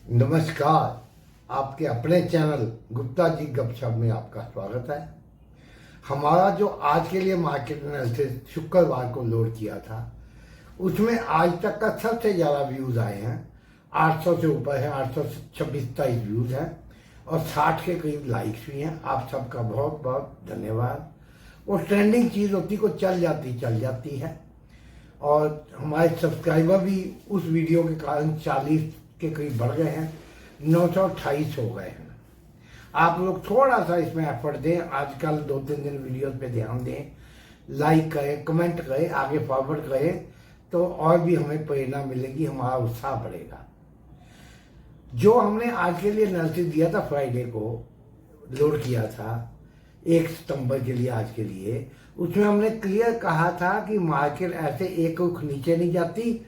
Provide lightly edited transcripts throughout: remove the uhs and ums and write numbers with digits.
नमस्कार। आपके अपने चैनल गुप्ता जी गपशप में आपका स्वागत है। हमारा जो आज के लिए मार्केट एनालिसिस शुक्रवार को लोड किया था, उसमें आज तक का सबसे ज़्यादा व्यूज़ आए हैं। 800 से ऊपर है, 826-27 व्यूज़ हैं और 60 के करीब लाइक्स भी हैं। आप सबका बहुत बहुत धन्यवाद। वो ट्रेंडिंग चीज़ होती को चल जाती है और हमारे सब्सक्राइबर भी उस वीडियो के कारण 40 के करीब बढ़ गए हैं, 928 हो गए हैं। आप लोग थोड़ा सा इसमें एफर्ट दें, आजकल 2-3 दिन वीडियोस पे ध्यान दें, लाइक करें, कमेंट करें, आगे फॉरवर्ड करें, तो और भी हमें प्रेरणा मिलेगी, हमारा उत्साह बढ़ेगा। जो हमने आज के लिए एनालिसिस दिया था, फ्राइडे को लोड किया था 1 सितंबर के लिए, आज के लिए, उसमें हमने क्लियर कहा था कि मार्केट ऐसे एक रुख नीचे नहीं जाती,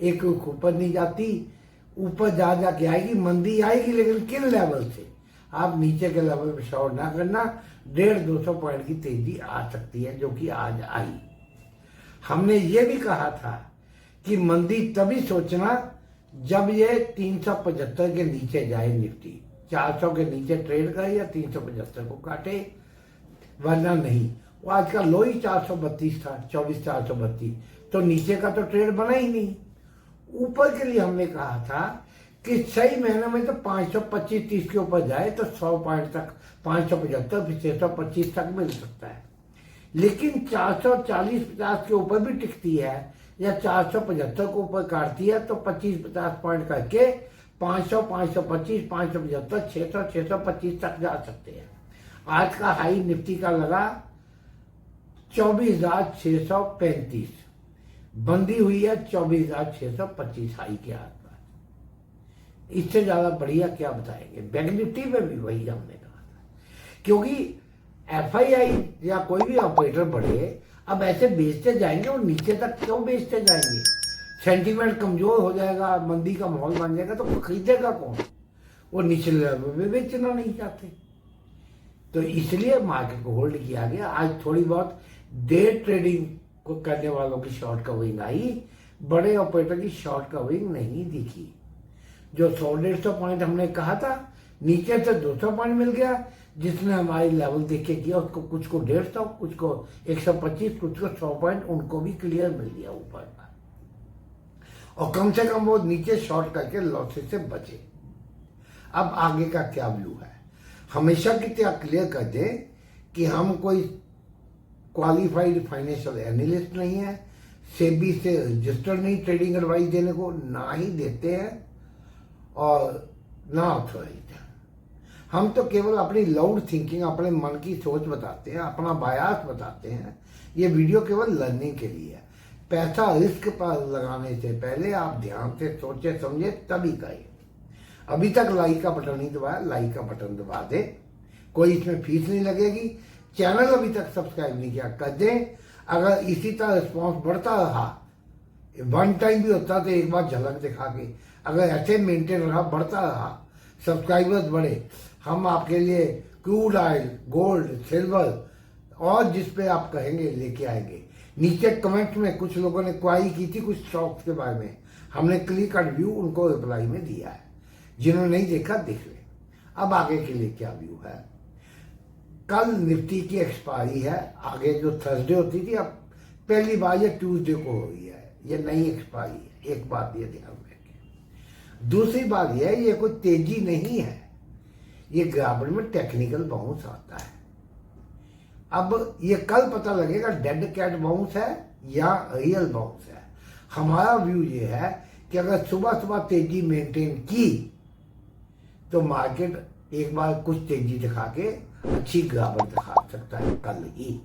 एक रुख ऊपर नहीं जाती, ऊपर जा जाके आएगी, मंदी आएगी, लेकिन किन लेवल से। आप नीचे के लेवल पे शॉर्ट ना करना। 150-200 पॉइंट की तेजी आ सकती है, जो कि आज आई। हमने ये भी कहा था कि मंदी तभी सोचना जब ये 375 के नीचे जाए, निफ्टी 400 के नीचे ट्रेड करे या 375 को काटे, वरना नहीं। वो आज का लो ही 432 था, 24,432, तो नीचे का तो ट्रेड बना ही नहीं। ऊपर के लिए हमने कहा था कि सही महीने में तो 525-30 के ऊपर जाए तो 100 पॉइंट तक, 575 फिर 625 तक मिल सकता है। लेकिन 440-50 के ऊपर भी टिकती है या 475 के ऊपर काटती है तो 25-50 पॉइंट करके 500, 525, 575, 600, 625 तक जा सकते हैं। आज का हाई निफ्टी का लगा 24,635, बंदी हुई है 24,625 हाई के आसपास। इससे ज्यादा बढ़िया क्या बताएंगे। बैंक निफ्टी में भी वही हमने कहा था, क्योंकि एफआईआई या कोई भी ऑपरेटर बढ़े, अब ऐसे बेचते जाएंगे और नीचे तक क्यों बेचते जाएंगे। सेंटीमेंट कमजोर हो जाएगा, मंदी का माहौल बन जाएगा, तो खरीदेगा कौन। वो निचले लेवल में बेचना नहीं चाहते, तो इसलिए मार्केट को होल्ड किया गया। आज थोड़ी बहुत डे ट्रेडिंग को करने वालों की शॉर्ट कवरिंग आई, बड़े ऑपरेटर की शॉर्ट कवरिंग नहीं दिखी। जो 100-150 पॉइंट हमने कहा था, नीचे से 200 पॉइंट मिल गया। जिसने हमारी लेवल देखे किया, उसको कुछ को 150, कुछ को 125, कुछ को 100 पॉइंट, उनको भी क्लियर मिल गया ऊपर का। और कम से कम वो नीचे शॉर्ट करके लॉसेस से बचे। अब आगे का क्या व्यू है, हमेशा की तरह क्लियर कर दे कि हम कोई क्वालिफाइड फाइनेंशियल एनालिस्ट नहीं है, सेबी से रजिस्टर्ड नहीं ट्रेडिंग एडवाइस देने को, ना ही देते हैं और ना ऑथोराइज है। हम तो केवल अपनी लाउड थिंकिंग, अपने मन की सोच बताते हैं, अपना बायास बताते हैं। ये वीडियो केवल लर्निंग के लिए है। पैसा रिस्क पर लगाने से पहले आप ध्यान से सोचे समझे तभी करें। अभी तक लाइक का बटन नहीं दबाया, लाइक का बटन दबा दे, कोई इसमें फीस नहीं लगेगी। चैनल अभी तक सब्सक्राइब नहीं किया, कर दें। अगर इसी तरह रिस्पॉन्स बढ़ता रहा, वन टाइम भी होता तो एक बार झलक दिखा के, अगर ऐसे मेंटेन रहा, बढ़ता रहा, सब्सक्राइबर्स बढ़े, हम आपके लिए क्रूड ऑयल, गोल्ड, सिल्वर और जिस पे आप कहेंगे लेके आएंगे। नीचे कमेंट में कुछ लोगों ने क्वारी की थी कुछ स्टॉक्स के बारे में, हमने क्लियर कट व्यू उनको रिप्लाई में दिया है। जिन्होंने नहीं देखा देख ले। अब आगे के लिए क्या व्यू है। कल निफ्टी की एक्सपायरी है, आगे जो थर्सडे होती थी, अब पहली बार ये ट्यूसडे को हो रही है। ये नई एक्सपायरी है, एक बात ये ध्यान रखें। दूसरी बात यह है, ये कोई तेजी नहीं है, ये गिरावट में टेक्निकल बाउंस आता है। अब ये कल पता लगेगा डेड कैट बाउंस है या रियल बाउंस है। हमारा व्यू ये है कि अगर सुबह सुबह तेजी मेंटेन की तो मार्केट एक बार कुछ तेजी दिखा के अच्छी गिरावट दिखा सकता है कल ही।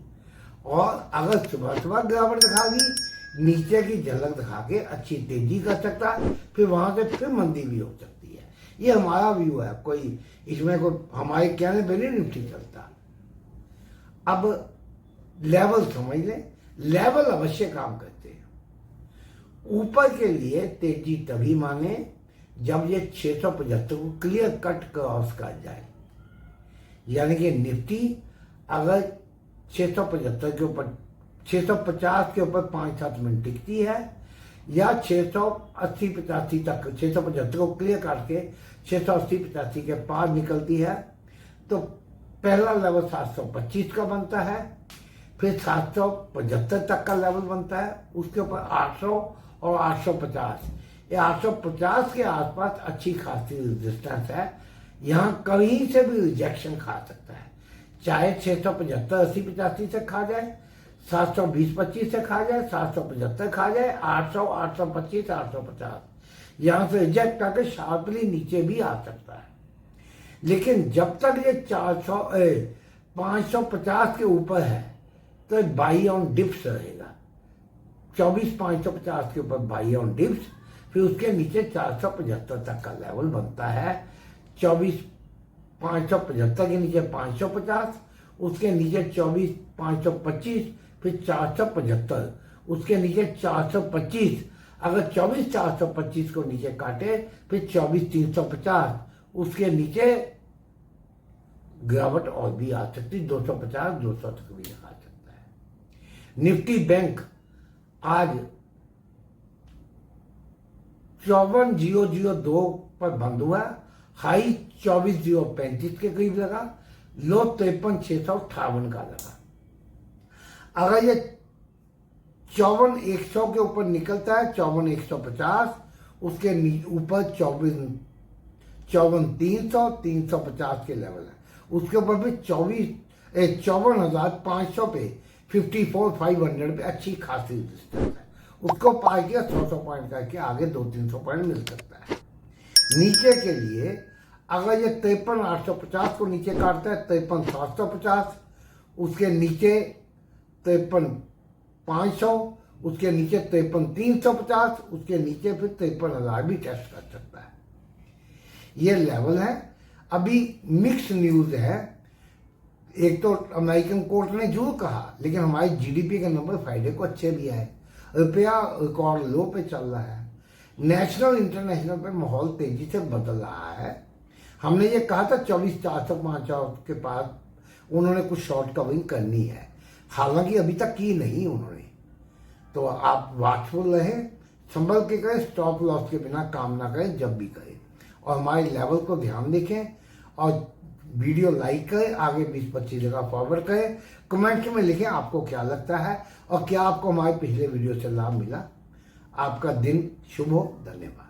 और अगर सुबह सुबह गिरावट दिखा दी, नीचे की झलक दिखा के अच्छी तेजी कर सकता है, फिर वहां से फिर मंदी भी हो सकती है। ये हमारा व्यू है, कोई इसमें कोई हमारे कहने पे नहीं निफ्टी चलता। अब लेवल समझ लें, लेवल अवश्य काम करते हैं। ऊपर के लिए तेजी तभी माने जब ये 675 को क्लियर कट क्रॉस कर जाए, यानी कि निफ्टी अगर 675 के ऊपर, 650 के ऊपर 5-7 मिनट टिकती है, या 680-85 तक, 675 को क्लियर करके 680-85 के पार निकलती है तो पहला लेवल 725 का बनता है, फिर 775 तक का लेवल बनता है, उसके ऊपर 800 और 850। ये 850 के आसपास अच्छी खासी रेजिस्टेंस है, यहाँ कहीं से भी रिजेक्शन खा सकता है, चाहे 675-80-85 से खा जाए, 720-25 से खा जाए, 775 खा जाए, 800, 825, 850, यहाँ से रिजेक्ट करके शार्पली नीचे भी आ सकता है। लेकिन जब तक ये 550 के ऊपर है तो बाई ऑन डिप्स रहेगा, 24,550 के ऊपर बाई ऑन डिप्स, फिर उसके नीचे 475 तक का लेवल बनता है, 24,575 के नीचे 550, उसके नीचे 24,525, फिर 475, उसके नीचे 425, अगर 24,425 को नीचे काटे फिर 24,350, उसके नीचे गिरावट और भी आ सकती, 250-200 तक भी आ सकता है। निफ्टी बैंक आज 54,002 पर बंद हुआ, हाई 24,035 के करीब लगा, लो 53,658 का लगा। अगर ये 54,100 के ऊपर निकलता है, 54,150, उसके ऊपर 54,300, 350 के लेवल है, उसके ऊपर भी 54,500 पे 54,500 पे अच्छी खासी रेजिस्टेंस है, उसको पार किया 100 पॉइंट करके आगे 200-300 पॉइंट मिल सकता है। नीचे के लिए अगर ये 53,850 को नीचे काटता है, 53,750, उसके नीचे 53,500, उसके नीचे 53,350, उसके नीचे फिर 53,000 भी टेस्ट कर सकता है। ये लेवल है। अभी मिक्स न्यूज है, एक तो अमेरिकन कोर्ट ने जो कहा, लेकिन हमारे जीडीपी के नंबर फ्राइडे को अच्छे भी आए, रुपया रिकॉर्ड लो पे चल रहा है, नेशनल इंटरनेशनल पे माहौल तेजी से बदल रहा है। हमने ये कहा था 24,405 के पास उन्होंने कुछ शॉर्ट कवरिंग करनी है, हालांकि अभी तक की नहीं उन्होंने, तो आप वाचफुल रहें, संभल के करें, स्टॉप लॉस के बिना काम ना करें जब भी करें, और हमारे लेवल को ध्यान देखें और वीडियो लाइक करें, आगे 20-25 जगह फॉरवर्ड करें, कमेंट में लिखें आपको क्या लगता है और क्या आपको हमारे पिछले वीडियो से लाभ मिला। आपका दिन शुभ हो, धन्यवाद।